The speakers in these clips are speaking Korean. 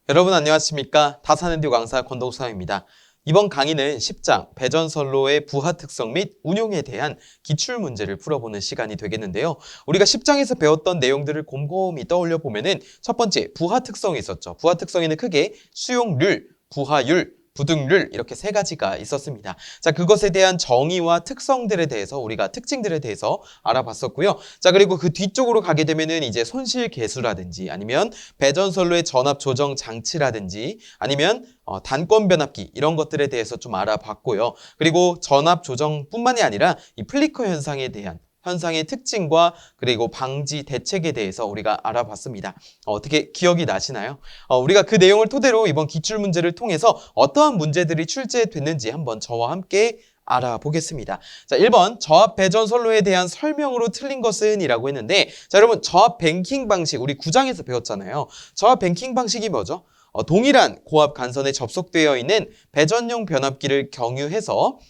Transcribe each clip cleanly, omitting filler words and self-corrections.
여러분 안녕하십니까? 다산앤듀 강사 권동수입니다. 이번 강의는 10장 배전선로의 부하 특성 및 운용에 대한 기출문제를 풀어보는 시간이 되겠는데요. 우리가 10장에서 배웠던 내용들을 곰곰이 떠올려 보면은 첫 번째 부하 특성이 있었죠. 부하 특성에는 크게 수용률, 부하율, 부등률 이렇게 세 가지가 있었습니다. 자, 그것에 대한 정의와 특성들에 대해서 우리가 특징들에 대해서 알아봤었고요. 자, 그리고 그 뒤쪽으로 가게 되면은 이제 손실 계수라든지 아니면 배전선로의 전압 조정 장치라든지 아니면 단권 변압기 이런 것들에 대해서 좀 알아봤고요. 그리고 전압 조정뿐만이 아니라 이 플리커 현상에 대한 현상의 특징과 그리고 방지 대책에 대해서 우리가 알아봤습니다. 어떻게 기억이 나시나요? 우리가 그 내용을 토대로 이번 기출문제를 통해서 어떠한 문제들이 출제됐는지 한번 저와 함께 알아보겠습니다. 자, 1번 저압 배전 선로에 대한 설명으로 틀린 것은 이라고 했는데, 자, 여러분 저압 뱅킹 방식 우리 9장에서 배웠잖아요. 저압 뱅킹 방식이 뭐죠? 동일한 고압 간선에 접속되어 있는 배전용 변압기를 경유해서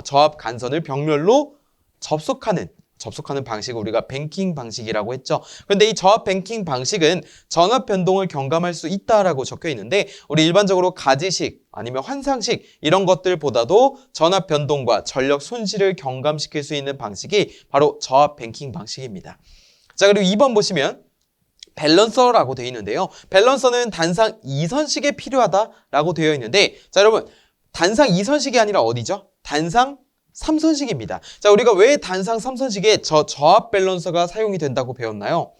저압 간선을 벽면로 접속하는 방식을 우리가 뱅킹 방식이라고 했죠. 그런데 이 저압 뱅킹 방식은 전압 변동을 경감할 수 있다라고 적혀 있는데, 우리 일반적으로 가지식 아니면 환상식 이런 것들보다도 전압 변동과 전력 손실을 경감시킬 수 있는 방식이 바로 저압 뱅킹 방식입니다. 자, 그리고 2번 보시면 밸런서라고 되어 있는데요. 밸런서는 단상 2선식에 필요하다라고 되어 있는데, 자, 여러분 단상 2선식이 아니라 어디죠? 단상 3선식입니다. 자, 우리가 왜 단상 3선식에 저압 밸런서가 사용이 된다고 배웠나요?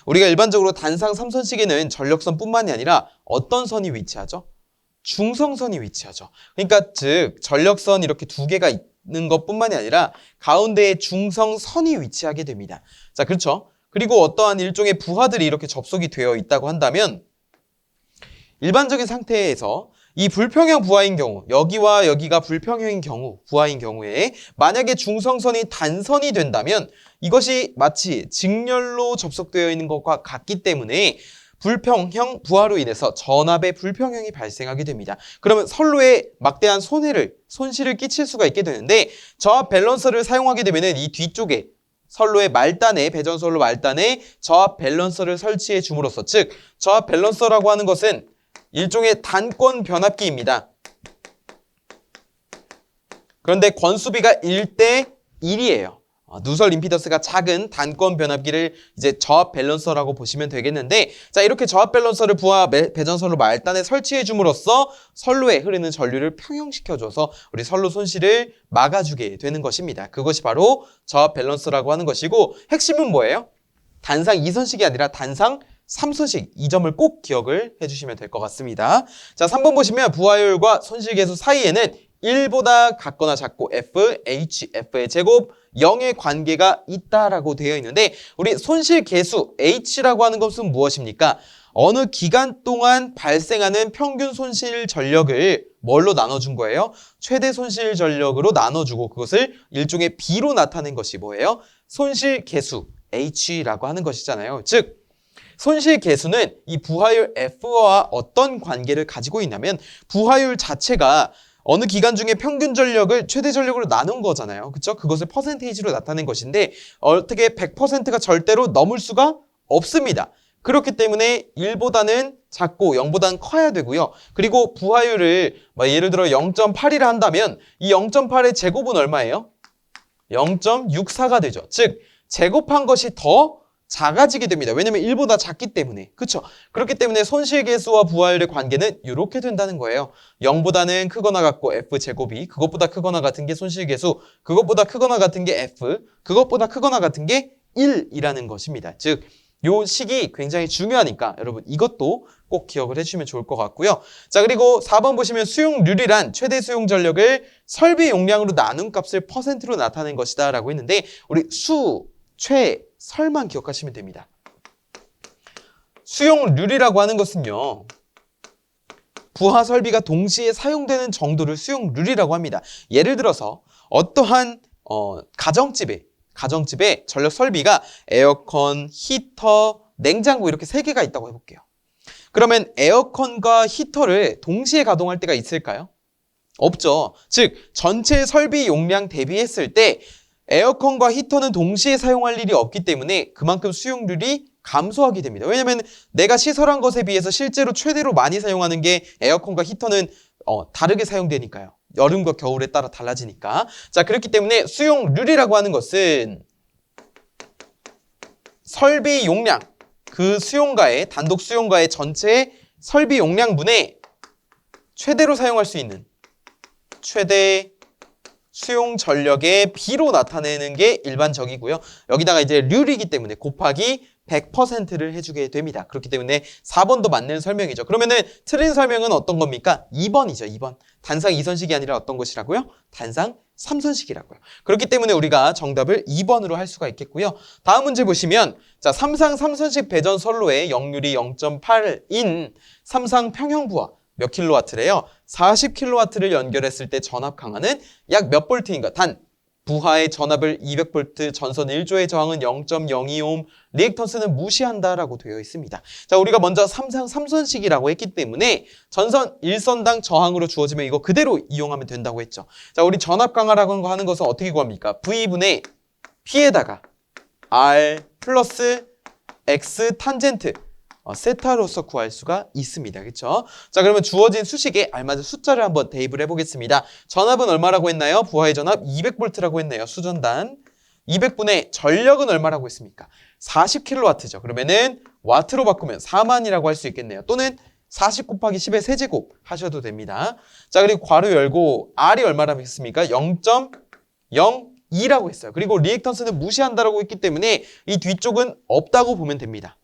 우리가 일반적으로 단상 3선식에는 전력선뿐만이 아니라 어떤 선이 위치하죠? 중성선이 위치하죠. 그러니까 즉 전력선 이렇게 두 개가 있는 것뿐만이 아니라 가운데에 중성선이 위치하게 됩니다. 자, 그렇죠? 그리고 어떠한 일종의 부하들이 이렇게 접속이 되어 있다고 한다면 일반적인 상태에서 이 불평형 부하인 경우, 여기와 여기가 불평형인 경우, 부하인 경우에 만약에 중성선이 단선이 된다면 이것이 마치 직렬로 접속되어 있는 것과 같기 때문에 불평형 부하로 인해서 전압의 불평형이 발생하게 됩니다. 그러면 선로에 막대한 손실을 끼칠 수가 있게 되는데, 저압 밸런서를 사용하게 되면 이 뒤쪽에 선로의 말단에, 배전선로 말단에 저압 밸런서를 설치해 줌으로써, 즉 저압 밸런서라고 하는 것은 일종의 단권 변압기입니다. 그런데 권수비가 1대 1이에요. 누설 임피던스가 작은 단권 변압기를 이제 저압 밸런서라고 보시면 되겠는데, 자, 이렇게 저압 밸런서를 부하 배전선로 말단에 설치해 줌으로써 선로에 흐르는 전류를 평형시켜줘서 우리 선로 손실을 막아주게 되는 것입니다. 그것이 바로 저압 밸런서라고 하는 것이고, 핵심은 뭐예요? 단상 2선식이 아니라 단상 3선식, 이 점을 꼭 기억을 해주시면 될 것 같습니다. 자, 3번 보시면 부하율과 손실계수 사이에는 1보다 같거나 작고 F, H, F의 제곱 0의 관계가 있다라고 되어 있는데, 우리 손실계수 H라고 하는 것은 무엇입니까? 어느 기간 동안 발생하는 평균 손실 전력을 뭘로 나눠준 거예요? 최대 손실 전력으로 나눠주고 그것을 일종의 B로 나타낸 것이 뭐예요? 손실계수 H라고 하는 것이잖아요. 즉 손실 계수는 이 부하율 F와 어떤 관계를 가지고 있냐면, 부하율 자체가 어느 기간 중에 평균 전력을 최대 전력으로 나눈 거잖아요. 그렇죠? 그것을 퍼센테이지로 나타낸 것인데 어떻게 100%가 절대로 넘을 수가 없습니다. 그렇기 때문에 1보다는 작고 0보다는 커야 되고요. 그리고 부하율을 예를 들어 0.8이라 한다면 이 0.8의 제곱은 얼마예요? 0.64가 되죠. 즉 제곱한 것이 더 작아지게 됩니다. 왜냐면 1보다 작기 때문에. 그렇죠? 그렇기 때문에 손실계수와 부하율의 관계는 이렇게 된다는 거예요. 0보다는 크거나 같고 F제곱이 그것보다 크거나 같은 게 손실계수, 그것보다 크거나 같은 게 F, 그것보다 크거나 같은 게 1이라는 것입니다. 즉 요 식이 굉장히 중요하니까 여러분 이것도 꼭 기억을 해주시면 좋을 것 같고요. 자, 그리고 4번 보시면 수용률이란 최대 수용 전력을 설비 용량으로 나눈 값을 퍼센트로 나타낸 것이다 라고 했는데, 우리 설만 기억하시면 됩니다. 수용률이라고 하는 것은요, 부하 설비가 동시에 사용되는 정도를 수용률이라고 합니다. 예를 들어서 어떠한 가정집에 전력 설비가 에어컨, 히터, 냉장고 이렇게 3개가 있다고 해볼게요. 그러면 에어컨과 히터를 동시에 가동할 때가 있을까요? 없죠. 즉 전체 설비 용량 대비했을 때 에어컨과 히터는 동시에 사용할 일이 없기 때문에 그만큼 수용률이 감소하게 됩니다. 왜냐면 내가 시설한 것에 비해서 실제로 최대로 많이 사용하는 게 에어컨과 히터는 다르게 사용되니까요. 여름과 겨울에 따라 달라지니까. 자, 그렇기 때문에 수용률이라고 하는 것은 설비 용량, 그 수용가의 단독 수용가의 전체 설비 용량분의 최대로 사용할 수 있는 최대 수용 전력의 비로 나타내는 게 일반적이고요. 여기다가 이제 률이기 때문에 곱하기 100%를 해주게 됩니다. 그렇기 때문에 4번도 맞는 설명이죠. 그러면은 틀린 설명은 어떤 겁니까? 2번이죠. 2번. 단상 2선식이 아니라 어떤 것이라고요? 단상 3선식이라고요. 그렇기 때문에 우리가 정답을 2번으로 할 수가 있겠고요. 다음 문제 보시면 자, 삼상 3선식 배전 선로의 역률이 0.8인 삼상 평형 부하 몇 킬로와트래요? 40킬로와트를 연결했을 때 전압 강하는 약 몇 볼트인가? 단 부하의 전압을 200V, 전선 1조의 저항은 0.02오hm, 리액턴스는 무시한다라고 되어 있습니다. 자, 우리가 먼저 삼상 3선식이라고 했기 때문에 전선 1선당 저항으로 주어지면 이거 그대로 이용하면 된다고 했죠. 자, 우리 전압 강화라고 하는 것은 어떻게 구합니까? V분의 P에다가 R 플러스 X 탄젠트 세타로서 구할 수가 있습니다. 그렇죠? 자, 그러면 주어진 수식에 알맞은 숫자를 한번 대입을 해보겠습니다. 전압은 얼마라고 했나요? 부하의 전압 200V라고 했네요. 수전단. 200분의 전력은 얼마라고 했습니까? 40kW죠. 그러면은 와트로 바꾸면 4만이라고 할 수 있겠네요. 또는 40 곱하기 10의 세제곱 하셔도 됩니다. 자, 그리고 괄호 열고 R이 얼마라고 했습니까? 0.02라고 했어요. 그리고 리액턴스는 무시한다라고 했기 때문에 이 뒤쪽은 없다고 보면 됩니다.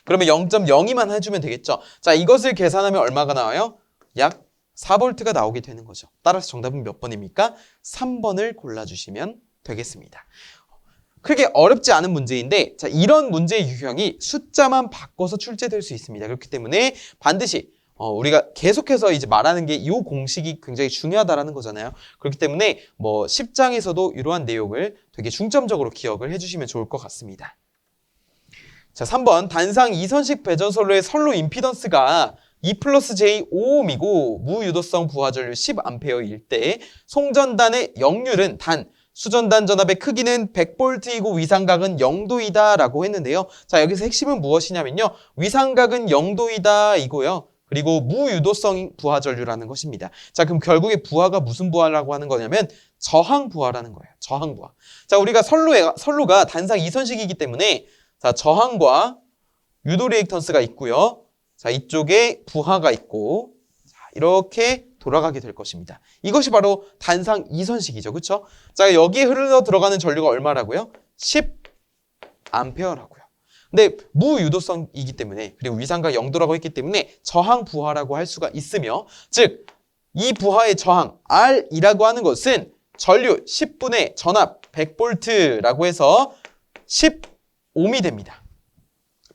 그러면 0.02만 해주면 되겠죠. 자, 이것을 계산하면 얼마가 나와요? 약 4V가 나오게 되는 거죠. 따라서 정답은 몇 번입니까? 3번을 골라주시면 되겠습니다. 크게 어렵지 않은 문제인데, 자, 이런 문제의 유형이 숫자만 바꿔서 출제될 수 있습니다. 그렇기 때문에 반드시 우리가 계속해서 이제 말하는 게 이 공식이 굉장히 중요하다라는 거잖아요. 그렇기 때문에 뭐 10장에서도 이러한 내용을 되게 중점적으로 기억을 해주시면 좋을 것 같습니다. 자, 3번 단상 2선식 배전선로의 선로 임피던스가 2 플러스 J 5ohm이고 무유도성 부하전류 10A일 때 송전단의 역률은 단 수전단 전압의 크기는 100V이고 위상각은 0도이다 라고 했는데요. 자, 여기서 핵심은 무엇이냐면요. 위상각은 0도이다 이고요. 그리고 무유도성 부하전류라는 것입니다. 자, 그럼 결국에 부하가 무슨 부하라고 하는 거냐면 저항 부하라는 거예요. 저항 부하. 자, 우리가 선로가 단상 2선식이기 때문에 자, 저항과 유도 리액턴스가 있고요. 자, 이쪽에 부하가 있고 자, 이렇게 돌아가게 될 것입니다. 이것이 바로 단상 2선식이죠. 그렇죠? 자, 여기에 흘러 들어가는 전류가 얼마라고요? 10A라고요. 근데 무유도성이기 때문에 그리고 위상각 0도라고 했기 때문에 저항 부하라고 할 수가 있으며 즉, 이 부하의 저항 R이라고 하는 것은 전류 10분의 전압 100V라고 해서 10ohm이 됩니다.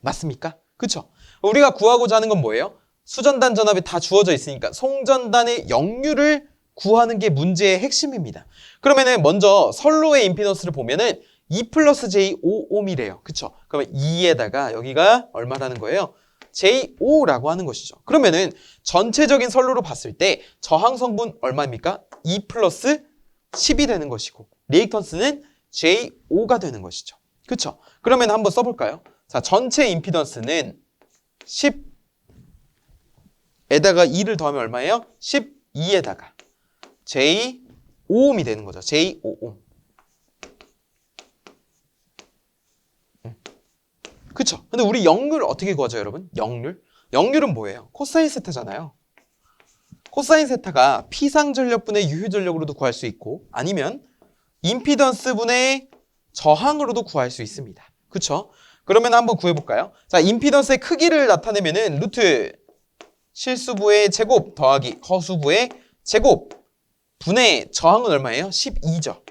맞습니까? 그쵸? 우리가 구하고자 하는 건 뭐예요? 수전단 전압이 다 주어져 있으니까 송전단의 역률을 구하는 게 문제의 핵심입니다. 그러면은 먼저 선로의 임피던스를 보면은 2 플러스 J 5ohm이래요. 그쵸? 그러면 2에다가 여기가 얼마라는 거예요? J5라고 하는 것이죠. 그러면은 전체적인 선로로 봤을 때 저항 성분 얼마입니까? 2 플러스 10이 되는 것이고 리액턴스는 J5가 되는 것이죠. 그쵸? 그러면 한번 써볼까요? 자, 전체 임피던스는 10에다가 2를 더하면 얼마예요? 12에다가 J5ohm이 되는 거죠. J5ohm. 그쵸? 근데 우리 역률 어떻게 구하죠, 여러분? 역률? 역률은 뭐예요? 코사인 세타잖아요. 코사인 세타가 피상 전력분의 유효 전력으로도 구할 수 있고 아니면 임피던스 분의 저항으로도 구할 수 있습니다. 그쵸? 그러면 한번 구해볼까요? 자, 임피던스의 크기를 나타내면은 루트 실수부의 제곱 더하기 허수부의 제곱 분의 저항은 얼마예요? 12죠.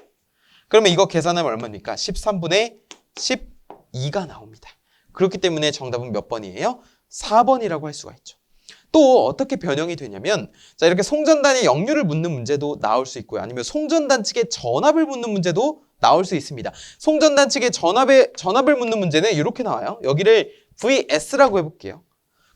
그러면 이거 계산하면 얼마입니까? 13분의 12가 나옵니다. 그렇기 때문에 정답은 몇 번이에요? 4번이라고 할 수가 있죠. 또 어떻게 변형이 되냐면 자, 이렇게 송전단의 역률을 묻는 문제도 나올 수 있고요. 아니면 송전단 측의 전압을 묻는 문제도 나올 수 있습니다. 송전단 측의 전압을 묻는 문제는 이렇게 나와요. 여기를 VS라고 해볼게요.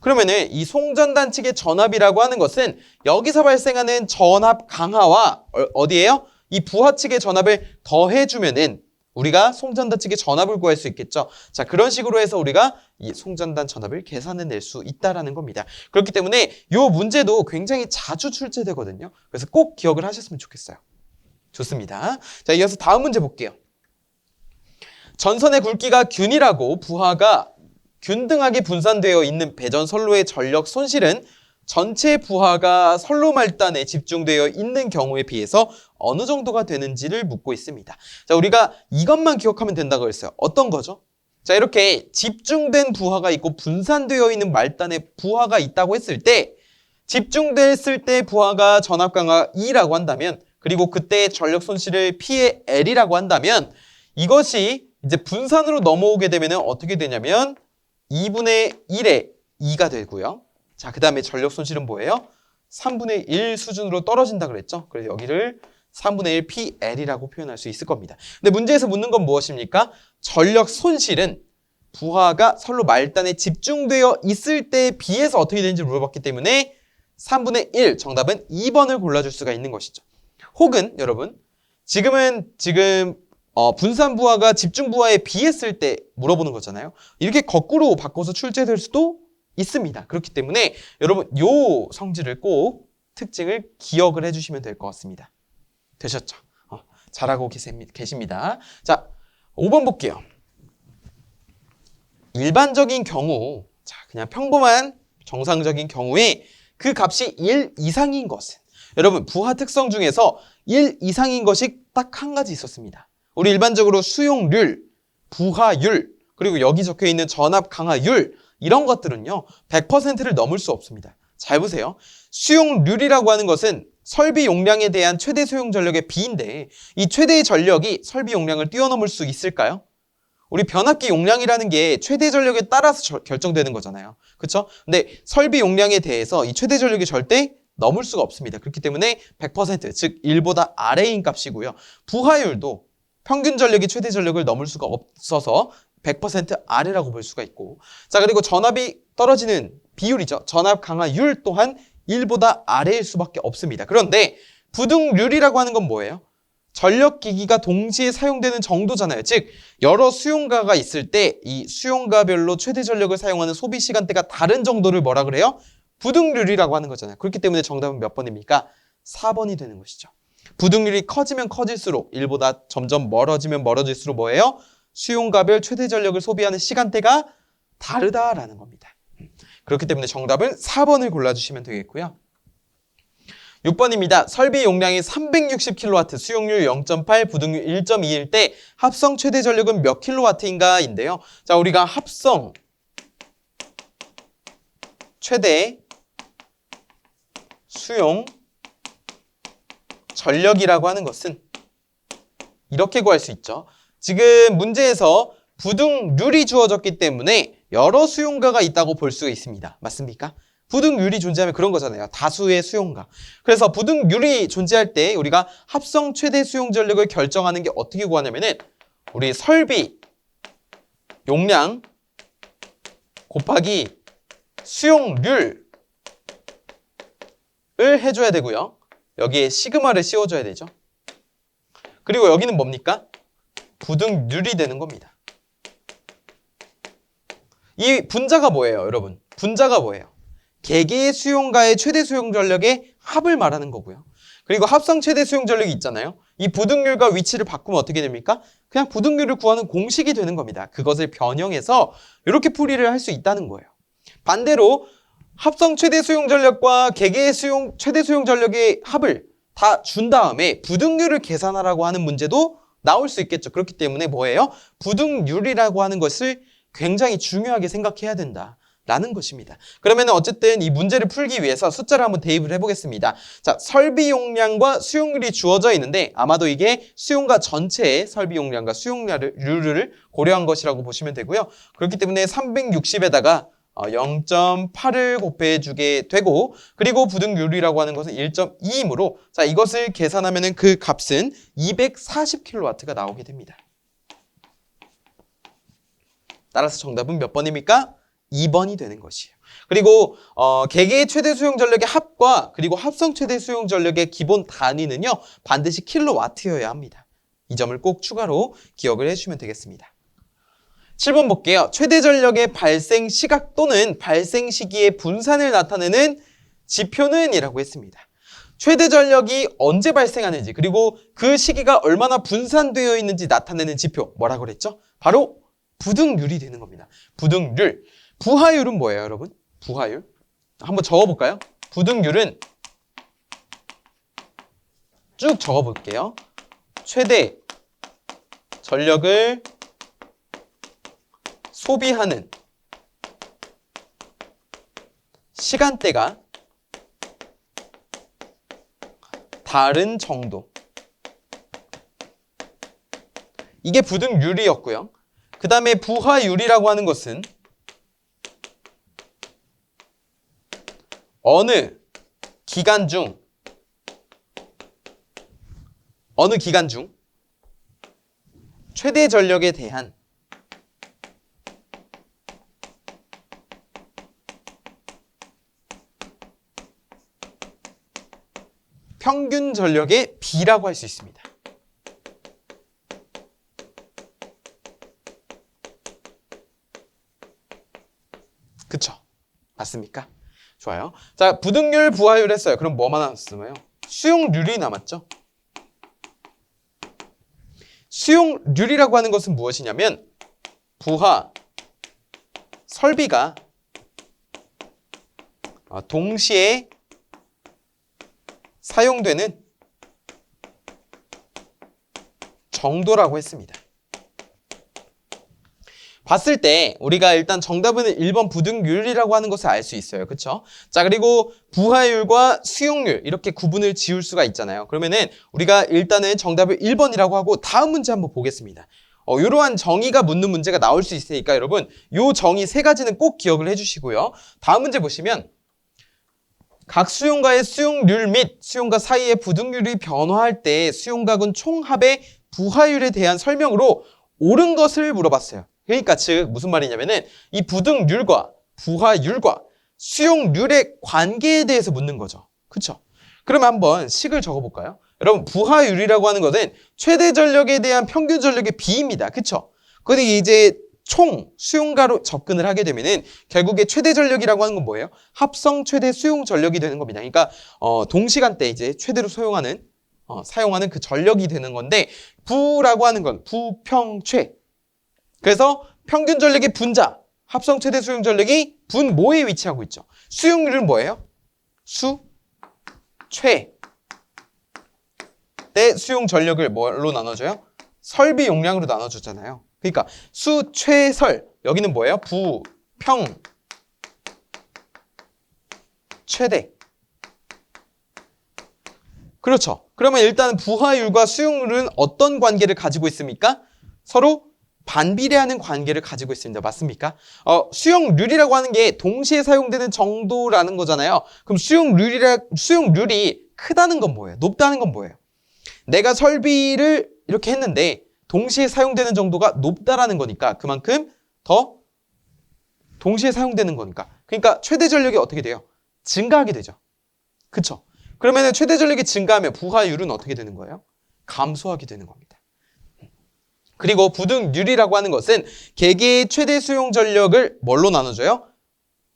그러면은 이 송전단 측의 전압이라고 하는 것은 여기서 발생하는 전압 강하와 어디예요? 이 부하 측의 전압을 더해주면은 우리가 송전단 측의 전압을 구할 수 있겠죠. 자, 그런 식으로 해서 우리가 이 송전단 전압을 계산해낼 수 있다라는 겁니다. 그렇기 때문에 이 문제도 굉장히 자주 출제되거든요. 그래서 꼭 기억을 하셨으면 좋겠어요. 좋습니다. 자, 이어서 다음 문제 볼게요. 전선의 굵기가 균일하고 부하가 균등하게 분산되어 있는 배전선로의 전력 손실은 전체 부하가 선로 말단에 집중되어 있는 경우에 비해서 어느 정도가 되는지를 묻고 있습니다. 자, 우리가 이것만 기억하면 된다고 했어요. 어떤 거죠? 자, 이렇게 집중된 부하가 있고 분산되어 있는 말단에 부하가 있다고 했을 때 집중됐을 때 부하가 전압 강하 E라고 한다면 그리고 그때 전력 손실을 P의 L이라고 한다면 이것이 이제 분산으로 넘어오게 되면 어떻게 되냐면 2분의 1의 2가 되고요. 자, 그 다음에 전력 손실은 뭐예요? 3분의 1 수준으로 떨어진다 그랬죠? 그래서 여기를 3분의 1 PL이라고 표현할 수 있을 겁니다. 근데 문제에서 묻는 건 무엇입니까? 전력 손실은 부하가 선로 말단에 집중되어 있을 때에 비해서 어떻게 되는지 물어봤기 때문에 3분의 1, 정답은 2번을 골라줄 수가 있는 것이죠. 혹은 여러분, 지금 분산 부하가 집중 부하에 비했을 때 물어보는 거잖아요. 이렇게 거꾸로 바꿔서 출제될 수도 있습니다. 그렇기 때문에 여러분 요 성질을 꼭 특징을 기억을 해주시면 될 것 같습니다. 되셨죠? 잘하고 계십니다. 자, 5번 볼게요. 일반적인 경우, 자, 그냥 평범한 정상적인 경우에 그 값이 1 이상인 것은 여러분 부하 특성 중에서 1 이상인 것이 딱 한 가지 있었습니다. 우리 일반적으로 수용률, 부하율, 그리고 여기 적혀있는 전압 강하율 이런 것들은요 100%를 넘을 수 없습니다. 잘 보세요. 수용률이라고 하는 것은 설비 용량에 대한 최대 수용 전력의 비인데 이 최대의 전력이 설비 용량을 뛰어넘을 수 있을까요? 우리 변압기 용량이라는 게 최대 전력에 따라서 결정되는 거잖아요. 그렇죠? 근데 설비 용량에 대해서 이 최대 전력이 절대 넘을 수가 없습니다. 그렇기 때문에 100%, 즉 1보다 아래인 값이고요. 부하율도 평균 전력이 최대 전력을 넘을 수가 없어서 100% 아래라고 볼 수가 있고, 자, 그리고 전압이 떨어지는 비율이죠. 전압 강하율 또한 1보다 아래일 수밖에 없습니다. 그런데 부등률이라고 하는 건 뭐예요? 전력기기가 동시에 사용되는 정도잖아요. 즉 여러 수용가가 있을 때 이 수용가별로 최대 전력을 사용하는 소비 시간대가 다른 정도를 뭐라 그래요? 부등률이라고 하는 거잖아요. 그렇기 때문에 정답은 몇 번입니까? 4번이 되는 것이죠. 부등률이 커지면 커질수록 1보다 점점 멀어지면 멀어질수록 뭐예요? 수용가별 최대 전력을 소비하는 시간대가 다르다라는 겁니다. 그렇기 때문에 정답은 4번을 골라주시면 되겠고요. 6번입니다. 설비 용량이 360kW, 수용률 0.8, 부등률 1.2일 때 합성 최대 전력은 몇 kW인가 인데요. 자, 우리가 합성 최대 수용 전력이라고 하는 것은 이렇게 구할 수 있죠. 지금 문제에서 부등률이 주어졌기 때문에 여러 수용가가 있다고 볼 수 있습니다. 맞습니까? 부등률이 존재하면 그런 거잖아요. 다수의 수용가. 그래서 부등률이 존재할 때 우리가 합성 최대 수용 전력을 결정하는 게 어떻게 구하냐면은 우리 설비 용량 곱하기 수용률을 해줘야 되고요. 여기에 시그마를 씌워줘야 되죠. 그리고 여기는 뭡니까? 부등률이 되는 겁니다. 이 분자가 뭐예요, 여러분? 분자가 뭐예요? 개개의 수용가의 최대 수용 전력의 합을 말하는 거고요. 그리고 합성 최대 수용 전력이 있잖아요. 이 부등률과 위치를 바꾸면 어떻게 됩니까? 그냥 부등률을 구하는 공식이 되는 겁니다. 그것을 변형해서 이렇게 풀이를 할 수 있다는 거예요. 반대로 합성 최대 수용 전력과 개개의 최대 수용 전력의 합을 다 준 다음에 부등률을 계산하라고 하는 문제도 나올 수 있겠죠. 그렇기 때문에 뭐예요? 부등률이라고 하는 것을 굉장히 중요하게 생각해야 된다라는 것입니다. 그러면 어쨌든 이 문제를 풀기 위해서 숫자를 한번 대입을 해보겠습니다. 자, 설비 용량과 수용률이 주어져 있는데 아마도 이게 수용가 전체의 설비 용량과 수용률을 고려한 것이라고 보시면 되고요. 그렇기 때문에 360에다가 0.8을 곱해주게 되고, 그리고 부등률이라고 하는 것은 1.2이므로 자, 이것을 계산하면은 그 값은 240kW가 나오게 됩니다. 따라서 정답은 몇 번입니까? 2번이 되는 것이에요. 그리고 개개의 최대 수용 전력의 합과 그리고 합성 최대 수용 전력의 기본 단위는요 반드시 킬로와트여야 합니다. 이 점을 꼭 추가로 기억을 해주시면 되겠습니다. 7번 볼게요. 최대 전력의 발생 시각 또는 발생 시기의 분산을 나타내는 지표는 이라고 했습니다. 최대 전력이 언제 발생하는지 그리고 그 시기가 얼마나 분산되어 있는지 나타내는 지표 뭐라고 그랬죠? 바로 부등률이 되는 겁니다. 부등률. 부하율은 뭐예요, 여러분? 부하율. 한번 적어볼까요? 부등률은 쭉 적어볼게요. 최대 전력을 소비하는 시간대가 다른 정도. 이게 부등률이었고요. 그 다음에 부하율이라고 하는 것은 어느 기간 중 최대 전력에 대한 평균 전력의 비라고 할 수 있습니다. 그쵸? 맞습니까? 좋아요. 자, 부등률, 부하율 했어요. 그럼 뭐만 남았어요? 수용률이 남았죠? 수용률이라고 하는 것은 무엇이냐면 부하 설비가 동시에 사용되는 정도라고 했습니다. 봤을 때 우리가 일단 정답은 1번 부등률이라고 하는 것을 알 수 있어요. 그쵸? 자, 그리고 부하율과 수용률 이렇게 구분을 지을 수가 있잖아요. 그러면은 우리가 일단은 정답을 1번이라고 하고 다음 문제 한번 보겠습니다. 이러한 정의가 묻는 문제가 나올 수 있으니까 여러분 요 정의 세 가지는 꼭 기억을 해주시고요. 다음 문제 보시면 각 수용가의 수용률 및 수용가 사이의 부등률이 변화할 때 수용가군 총합의 부하율에 대한 설명으로 옳은 것을 물어봤어요. 그러니까 즉 무슨 말이냐면은 이 부등률과 부하율과 수용률의 관계에 대해서 묻는 거죠. 그쵸? 그러면 한번 식을 적어볼까요? 여러분 부하율이라고 하는 것은 최대 전력에 대한 평균 전력의 비입니다. 그쵸? 근데 이제 총 수용가로 접근을 하게 되면은 결국에 최대 전력이라고 하는 건 뭐예요? 합성 최대 수용 전력이 되는 겁니다. 그러니까 동시간대 이제 최대로 사용하는 그 전력이 되는 건데 부라고 하는 건 부평최. 그래서 평균 전력의 분자, 합성 최대 수용 전력이 분모에 위치하고 있죠. 수용률은 뭐예요? 수최. 때 수용 전력을 뭘로 나눠줘요? 설비 용량으로 나눠주잖아요. 그러니까 수최설. 여기는 뭐예요? 부평 최대. 그렇죠. 그러면 일단 부하율과 수용률은 어떤 관계를 가지고 있습니까? 서로 반비례하는 관계를 가지고 있습니다. 맞습니까? 수용률이라고 하는 게 동시에 사용되는 정도라는 거잖아요. 그럼 수용률이 크다는 건 뭐예요? 높다는 건 뭐예요? 내가 설비를 이렇게 했는데 동시에 사용되는 정도가 높다라는 거니까 그만큼 더 동시에 사용되는 거니까. 그러니까 최대 전력이 어떻게 돼요? 증가하게 되죠. 그쵸? 그러면 최대 전력이 증가하면 부하율은 어떻게 되는 거예요? 감소하게 되는 겁니다. 그리고 부등률이라고 하는 것은 개개의 최대 수용 전력을 뭘로 나눠줘요?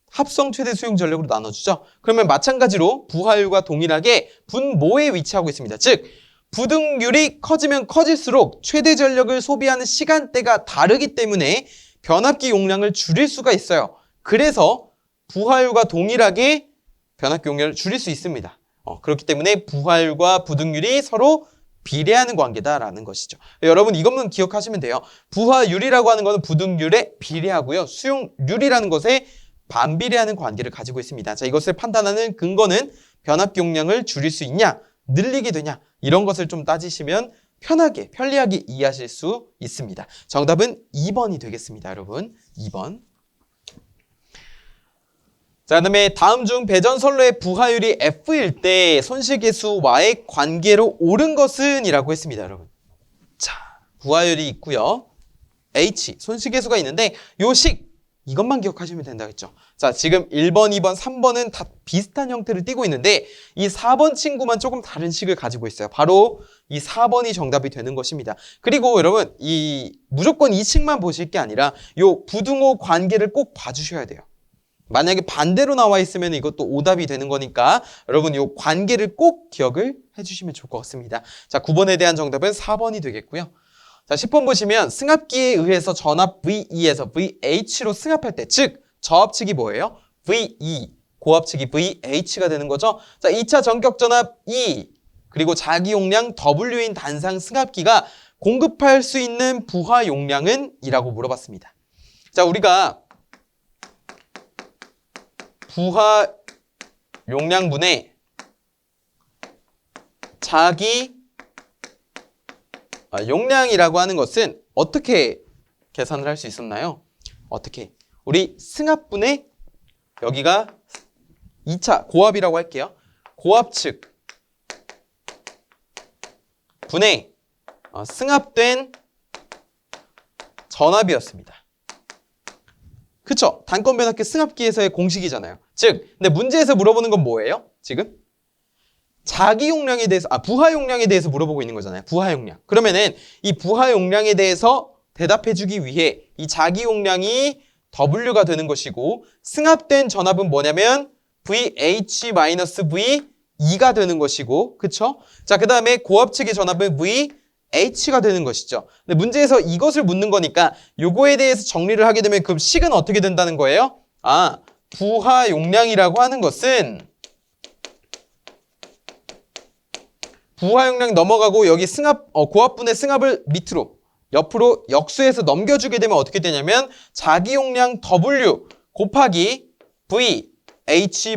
합성 최대 수용 전력으로 나눠주죠. 그러면 마찬가지로 부하율과 동일하게 분모에 위치하고 있습니다. 즉 부등률이 커지면 커질수록 최대 전력을 소비하는 시간대가 다르기 때문에 변압기 용량을 줄일 수가 있어요. 그래서 부하율과 동일하게 변압기 용량을 줄일 수 있습니다. 그렇기 때문에 부하율과 부등률이 서로 비례하는 관계다라는 것이죠. 여러분 이것만 기억하시면 돼요. 부하율이라고 하는 것은 부등률에 비례하고요. 수용률이라는 것에 반비례하는 관계를 가지고 있습니다. 자, 이것을 판단하는 근거는 변압기 용량을 줄일 수 있냐, 늘리게 되냐 이런 것을 좀 따지시면 편리하게 이해하실 수 있습니다. 정답은 2번이 되겠습니다. 여러분 2번. 자, 그다음에 다음 중 배전선로의 부하율이 F일 때 손실계수와의 관계로 옳은 것은 이라고 했습니다. 여러분. 자, 부하율이 있고요. H, 손실계수가 있는데 요 식 이것만 기억하시면 된다겠죠. 자, 지금 1번, 2번, 3번은 다 비슷한 형태를 띠고 있는데 이 4번 친구만 조금 다른 식을 가지고 있어요. 바로 이 4번이 정답이 되는 것입니다. 그리고 여러분, 무조건 이 식만 보실 게 아니라 요 부등호 관계를 꼭 봐주셔야 돼요. 만약에 반대로 나와 있으면 이것도 오답이 되는 거니까 여러분 요 관계를 꼭 기억을 해주시면 좋을 것 같습니다. 자, 9번에 대한 정답은 4번이 되겠고요. 자, 10번 보시면 승합기에 의해서 전압 VE에서 VH로 승합할 때, 즉 저압측이 뭐예요? VE, 고압측이 VH가 되는 거죠. 자, 2차 전격 전압 E, 그리고 자기 용량 W인 단상 승합기가 공급할 수 있는 부하 용량은? 이라고 물어봤습니다. 자, 우리가 부하 용량분의 자기 용량이라고 하는 것은 어떻게 계산을 할 수 있었나요? 어떻게? 우리 승합분의 여기가 2차 고압이라고 할게요. 고압측 분의 승합된 전압이었습니다. 그쵸? 단건 변압기 승합기에서의 공식이잖아요. 즉, 근데 문제에서 물어보는 건 뭐예요? 지금? 자기 용량에 대해서, 부하 용량에 대해서 물어보고 있는 거잖아요. 부하 용량. 그러면은 이 부하 용량에 대해서 대답해주기 위해 이 자기 용량이 W가 되는 것이고 승합된 전압은 뭐냐면 VH-V2가 되는 것이고, 그쵸? 자, 그 다음에 고압 측의 전압은 VH가 되는 것이죠. 근데 문제에서 이것을 묻는 거니까 요거에 대해서 정리를 하게 되면 그럼 식은 어떻게 된다는 거예요? 부하 용량이라고 하는 것은 부하 용량 넘어가고 여기 고압분의 승합을 밑으로 옆으로 역수해서 넘겨주게 되면 어떻게 되냐면 자기 용량 W 곱하기 VH-VE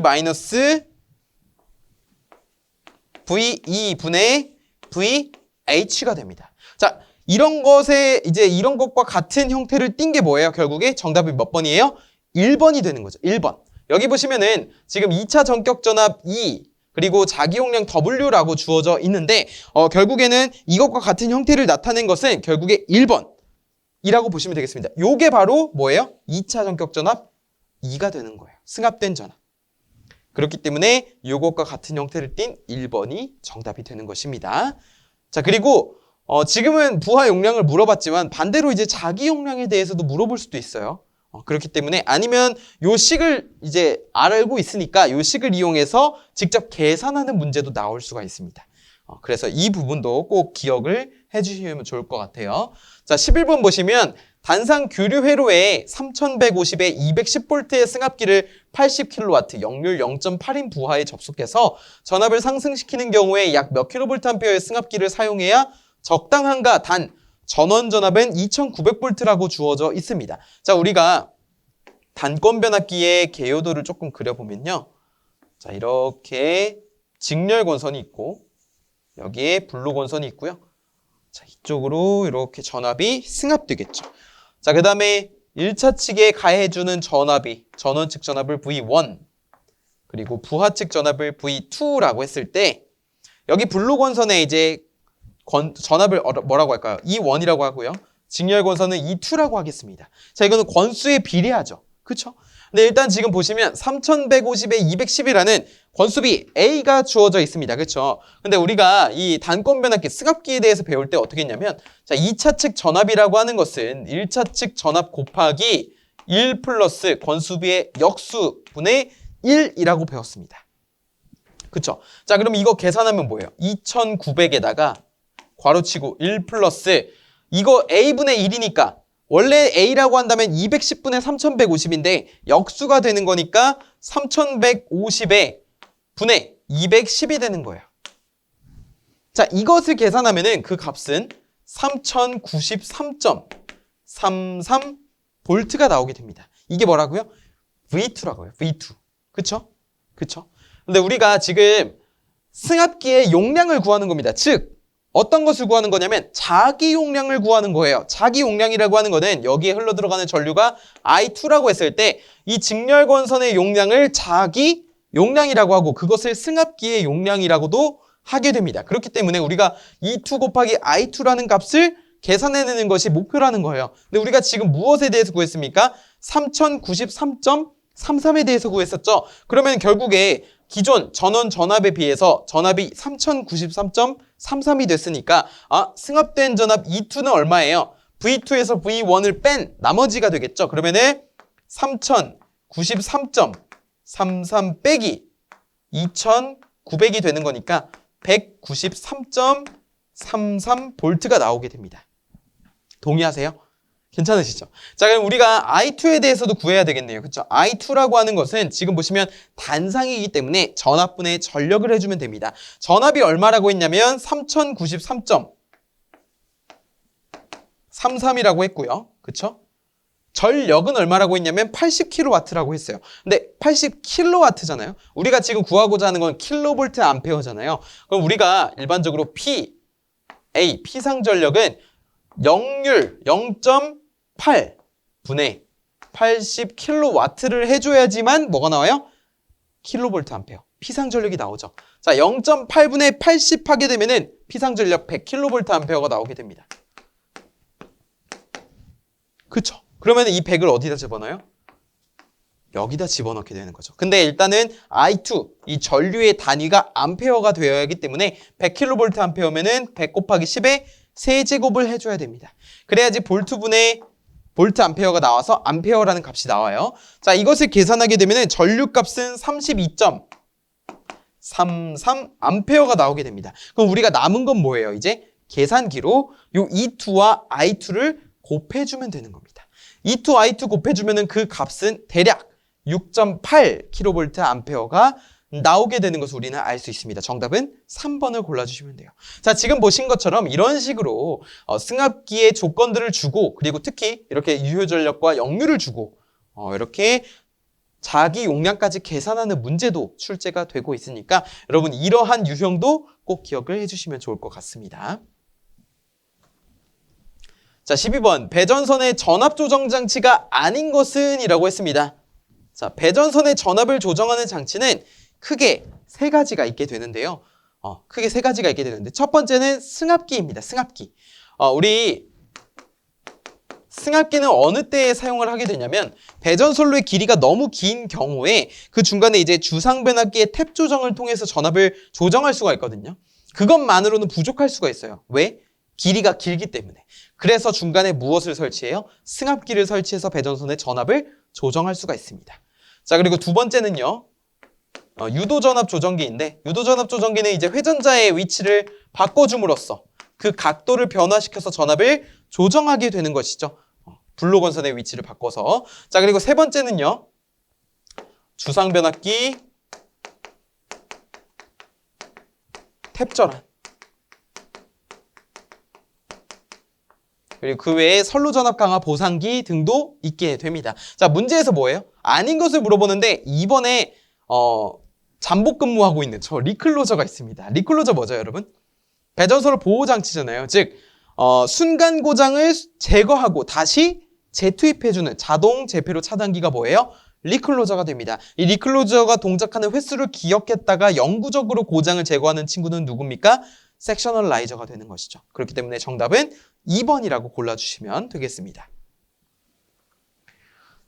분의 VH가 됩니다. 자, 이런 것과 같은 형태를 띈 게 뭐예요? 결국에 정답이 몇 번이에요? 1번이 되는 거죠. 1번. 여기 보시면은 지금 2차 전격 전압 E 그리고 자기 용량 W라고 주어져 있는데 결국에는 이것과 같은 형태를 나타낸 것은 결국에 1번이라고 보시면 되겠습니다. 요게 바로 뭐예요? 2차 전격 전압 E가 되는 거예요. 승합된 전압. 그렇기 때문에 요것과 같은 형태를 띤 1번이 정답이 되는 것입니다. 자, 그리고 지금은 부하 용량을 물어봤지만 반대로 이제 자기 용량에 대해서도 물어볼 수도 있어요. 그렇기 때문에 아니면 요 식을 이제 알고 있으니까 요 식을 이용해서 직접 계산하는 문제도 나올 수가 있습니다. 그래서 이 부분도 꼭 기억을 해주시면 좋을 것 같아요. 자, 11번 보시면 단상 규류 회로에 3150에 210V의 승합기를 80kW, 역률 0.8인 부하에 접속해서 전압을 상승시키는 경우에 약 몇 kVA의 승합기를 사용해야 적당한가? 단 전원 전압은 2900V라고 주어져 있습니다. 자, 우리가 단건 변압기의 개요도를 조금 그려보면요. 자, 이렇게 직렬 권선이 있고 여기에 블루 권선이 있고요. 자, 이쪽으로 이렇게 전압이 승합되겠죠. 자, 그 다음에 1차 측에 가해주는 전압이 전원 측 전압을 V1 그리고 부하 측 전압을 V2라고 했을 때 여기 블루 권선에 이제 전압을 뭐라고 할까요? E1이라고 하고요. 직렬 권선은 E2라고 하겠습니다. 자, 이거는 권수에 비례하죠. 그쵸? 근데 일단 지금 보시면 3150에 210이라는 권수비 A가 주어져 있습니다. 그쵸? 근데 우리가 이 단건 변압기, 승합기에 대해서 배울 때 어떻게 했냐면 자, 2차 측 전압이라고 하는 것은 1차 측 전압 곱하기 1 플러스 권수비의 역수분의 1이라고 배웠습니다. 그쵸? 자, 그럼 이거 계산하면 뭐예요? 2900에다가 괄호치고 1 플러스 이거 A분의 1이니까 원래 A라고 한다면 210분의 3150인데 역수가 되는 거니까 3150의 분의 210이 되는 거예요. 자, 이것을 계산하면은 그 값은 3093.33V가 나오게 됩니다. 이게 뭐라고요? V2라고요. V2. 그쵸? 그쵸? 근데 우리가 지금 승합기의 용량을 구하는 겁니다. 즉 어떤 것을 구하는 거냐면 자기 용량을 구하는 거예요. 자기 용량이라고 하는 거는 여기에 흘러들어가는 전류가 I2라고 했을 때 이 직렬 권선의 용량을 자기 용량이라고 하고 그것을 승합기의 용량이라고도 하게 됩니다. 그렇기 때문에 우리가 E2 곱하기 I2라는 값을 계산해내는 것이 목표라는 거예요. 근데 우리가 지금 무엇에 대해서 구했습니까? 3093.33에 대해서 구했었죠. 그러면 결국에 기존 전원 전압에 비해서 전압이 3093.33이 됐으니까 승합된 전압 E2는 얼마예요? V2에서 V1을 뺀 나머지가 되겠죠. 그러면은 3093.33 빼기 2900이 되는 거니까 193.33V가 나오게 됩니다. 동의하세요? 괜찮으시죠? 자, 그럼 우리가 I2에 대해서도 구해야 되겠네요. 그렇죠? I2라고 하는 것은 지금 보시면 단상이기 때문에 전압분의 전력을 해주면 됩니다. 전압이 얼마라고 했냐면 3093.33이라고 했고요. 그렇죠? 전력은 얼마라고 했냐면 80kW라고 했어요. 근데 80kW잖아요. 우리가 지금 구하고자 하는 건 킬로볼트 암페어잖아요. 그럼 우리가 일반적으로 P상 전력은 역률 0.8분의 80kW를 해줘야지만 뭐가 나와요? 킬로볼트 암페어. P상 전력이 나오죠. 자, 0.8분의 80 하게 되면은 P상 전력 100kV 암페어가 나오게 됩니다. 그쵸? 그러면 이 100을 어디다 집어넣어요? 여기다 집어넣게 되는 거죠. 근데 일단은 I2, 이 전류의 단위가 암페어가 되어야 하기 때문에 100kV 암페어면은 100 곱하기 10의 세제곱을 해줘야 됩니다. 그래야지 볼트분의 볼트 암페어가 나와서 암페어라는 값이 나와요. 자, 이것을 계산하게 되면은 전류 값은 32.33 암페어가 나오게 됩니다. 그럼 우리가 남은 건 뭐예요? 이제 계산기로 요 E2와 I2를 곱해주면 되는 겁니다. E2, I2 곱해주면은 그 값은 대략 6.8kV 암페어가 나오게 되는 것을 우리는 알 수 있습니다. 정답은 3번을 골라주시면 돼요. 자, 지금 보신 것처럼 이런 식으로 승합기의 조건들을 주고 그리고 특히 이렇게 유효전력과 역률을 주고 이렇게 자기 용량까지 계산하는 문제도 출제가 되고 있으니까 여러분 이러한 유형도 꼭 기억을 해주시면 좋을 것 같습니다. 자, 12번 배전선의 전압 조정 장치가 아닌 것은 이라고 했습니다. 자, 배전선의 전압을 조정하는 장치는 크게 세 가지가 있게 되는데요. 크게 세 가지가 있게 되는데 첫 번째는 승합기입니다. 승합기. 우리 승합기는 어느 때에 사용을 하게 되냐면 배전선로의 길이가 너무 긴 경우에 그 중간에 이제 주상변압기의 탭 조정을 통해서 전압을 조정할 수가 있거든요. 그것만으로는 부족할 수가 있어요. 왜? 길이가 길기 때문에. 그래서 중간에 무엇을 설치해요? 승합기를 설치해서 배전선의 전압을 조정할 수가 있습니다. 자, 그리고 두 번째는요. 유도전압 조정기인데 유도전압 조정기는 이제 회전자의 위치를 바꿔줌으로써 그 각도를 변화시켜서 전압을 조정하게 되는 것이죠. 블록원선의 위치를 바꿔서. 자, 그리고 세 번째는요. 주상변압기 탭전환. 그리고 그 외에 선로전압 강화 보상기 등도 있게 됩니다. 자, 문제에서 뭐예요? 아닌 것을 물어보는데 이번에 잠복 근무하고 있는 저 리클로저가 있습니다. 리클로저 뭐죠, 여러분? 배전선로 보호장치잖아요. 즉 순간 고장을 제거하고 다시 재투입해주는 자동 재폐로 차단기가 뭐예요? 리클로저가 됩니다. 이 리클로저가 동작하는 횟수를 기억했다가 영구적으로 고장을 제거하는 친구는 누굽니까? 섹셔널라이저가 되는 것이죠. 그렇기 때문에 정답은 2번이라고 골라주시면 되겠습니다.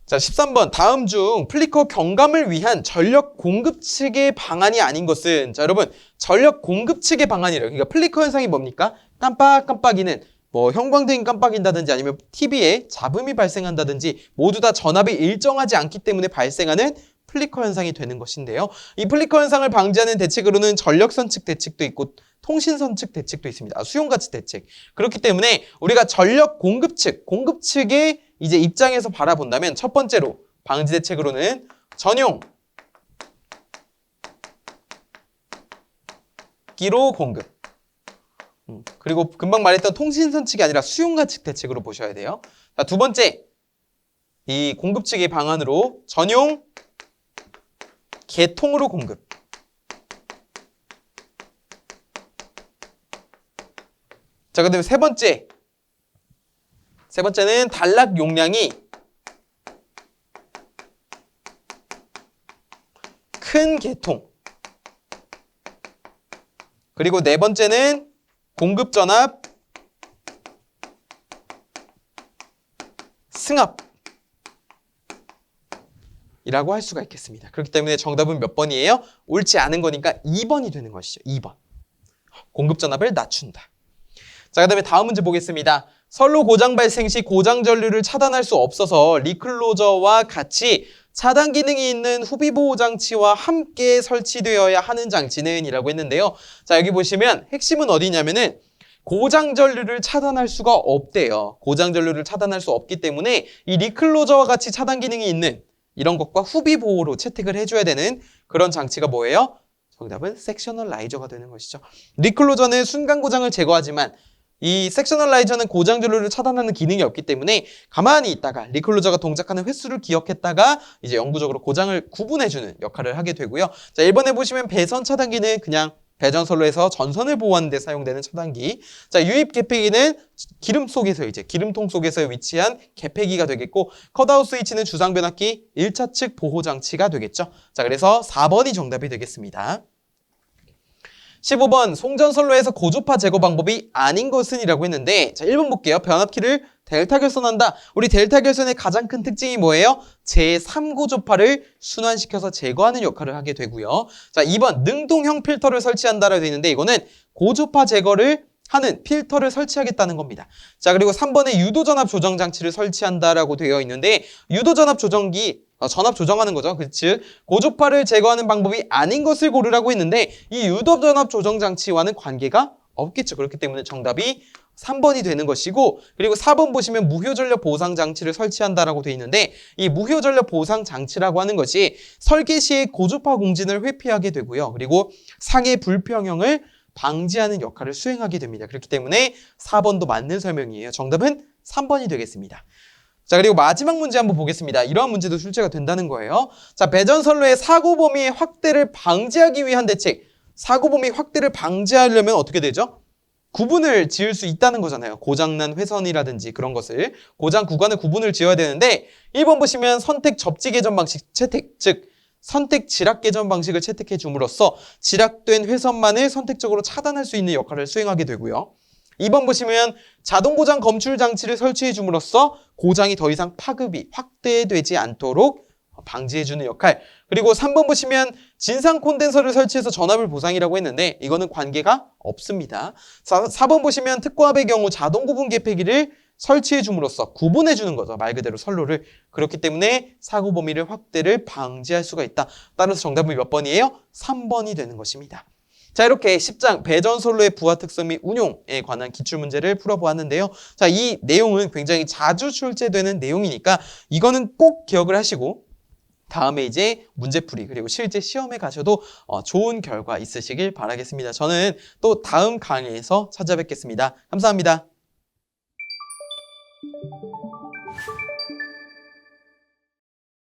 자, 13번. 다음 중 플리커 경감을 위한 전력 공급 측의 방안이 아닌 것은, 자, 여러분, 전력 공급 측의 방안이래요. 그러니까 플리커 현상이 뭡니까? 깜빡깜빡이는 뭐 형광등이 깜빡인다든지 아니면 TV에 잡음이 발생한다든지 모두 다 전압이 일정하지 않기 때문에 발생하는 플리커 현상이 되는 것인데요. 이 플리커 현상을 방지하는 대책으로는 전력 선측 대책도 있고 통신 선측 대책도 있습니다. 수용가치 대책. 그렇기 때문에 우리가 전력 공급 측의 이제 입장에서 바라본다면 첫 번째로 방지 대책으로는 전용 기로 공급. 그리고 금방 말했던 통신 선측이 아니라 수용가측 대책으로 보셔야 돼요. 자, 두 번째, 이 공급 측의 방안으로 전용 개통으로 공급. 자, 그다음에 세 번째는 단락 용량이 큰 개통. 그리고 네 번째는 공급 전압 승합 이라고 할 수가 있겠습니다. 그렇기 때문에 정답은 몇 번이에요? 옳지 않은 거니까 2번이 되는 것이죠. 2번. 공급전압을 낮춘다. 자, 그 다음에 다음 문제 보겠습니다. 선로 고장 발생 시 고장 전류를 차단할 수 없어서 리클로저와 같이 차단 기능이 있는 후비 보호 장치와 함께 설치되어야 하는 장치는 이라고 했는데요. 자, 여기 보시면 핵심은 어디냐면은 고장 전류를 차단할 수가 없대요. 고장 전류를 차단할 수 없기 때문에 이 리클로저와 같이 차단 기능이 있는 이런 것과 후비 보호로 채택을 해줘야 되는 그런 장치가 뭐예요? 정답은 섹셔널라이저가 되는 것이죠. 리클로저는 순간 고장을 제거하지만 이 섹셔널라이저는 고장 전류를 차단하는 기능이 없기 때문에 가만히 있다가 리클로저가 동작하는 횟수를 기억했다가 이제 영구적으로 고장을 구분해주는 역할을 하게 되고요. 자, 1번에 보시면 배선 차단기는 그냥 배전선로에서 전선을 보호하는 데 사용되는 차단기. 자, 유입 개폐기는 기름 속에서 이제 기름통 속에서 위치한 개폐기가 되겠고, 컷아웃 스위치는 주상 변압기 1차 측 보호 장치가 되겠죠. 자, 그래서 4번이 정답이 되겠습니다. 15번 송전선로에서 고주파 제거 방법이 아닌 것은 이라고 했는데, 자, 1번 볼게요. 변압기를 델타 결선한다. 우리 델타 결선의 가장 큰 특징이 뭐예요? 제3고주파를 순환시켜서 제거하는 역할을 하게 되고요. 자, 2번 능동형 필터를 설치한다라고 되어 있는데, 이거는 고주파 제거를 하는 필터를 설치하겠다는 겁니다. 자, 그리고 3번에 유도전압 조정 장치를 설치한다라고 되어 있는데, 유도전압 조정기 전압 조정하는 거죠. 즉 고주파를 제거하는 방법이 아닌 것을 고르라고 했는데, 이 유도전압 조정 장치와는 관계가 없겠죠. 그렇기 때문에 정답이 3번이 되는 것이고, 그리고 4번 보시면 무효전력 보상 장치를 설치한다라고 되어 있는데, 이 무효전력 보상 장치라고 하는 것이 설계 시에 고주파 공진을 회피하게 되고요. 그리고 상해 불평형을 방지하는 역할을 수행하게 됩니다. 그렇기 때문에 4번도 맞는 설명이에요. 정답은 3번이 되겠습니다. 자, 그리고 마지막 문제 한번 보겠습니다. 이러한 문제도 출제가 된다는 거예요. 자, 배전선로의 사고 범위의 확대를 방지하기 위한 대책. 사고 범위 확대를 방지하려면 어떻게 되죠? 구분을 지을 수 있다는 거잖아요. 고장난 회선이라든지 그런 것을. 고장 구간을 구분을 지어야 되는데, 1번 보시면 선택 접지 개전 방식 채택, 즉 선택 지락 개전 방식을 채택해 줌으로써 지락된 회선만을 선택적으로 차단할 수 있는 역할을 수행하게 되고요. 2번 보시면 자동 고장 검출 장치를 설치해 줌으로써 고장이 더 이상 파급이 확대되지 않도록 방지해주는 역할. 그리고 3번 보시면 진상 콘덴서를 설치해서 전압을 보상이라고 했는데, 이거는 관계가 없습니다. 4번 보시면 특고압의 경우 자동 구분 개폐기를 설치해 줌으로써 구분해 주는 거죠. 말 그대로 선로를. 그렇기 때문에 사고 범위를 확대를 방지할 수가 있다. 따라서 정답은 몇 번이에요? 3번이 되는 것입니다. 자, 이렇게 10장 배전선로의 부하 특성 및 운용에 관한 기출문제를 풀어보았는데요. 자, 이 내용은 굉장히 자주 출제되는 내용이니까 이거는 꼭 기억을 하시고, 다음에 이제 문제풀이 그리고 실제 시험에 가셔도 좋은 결과 있으시길 바라겠습니다. 저는 또 다음 강의에서 찾아뵙겠습니다. 감사합니다.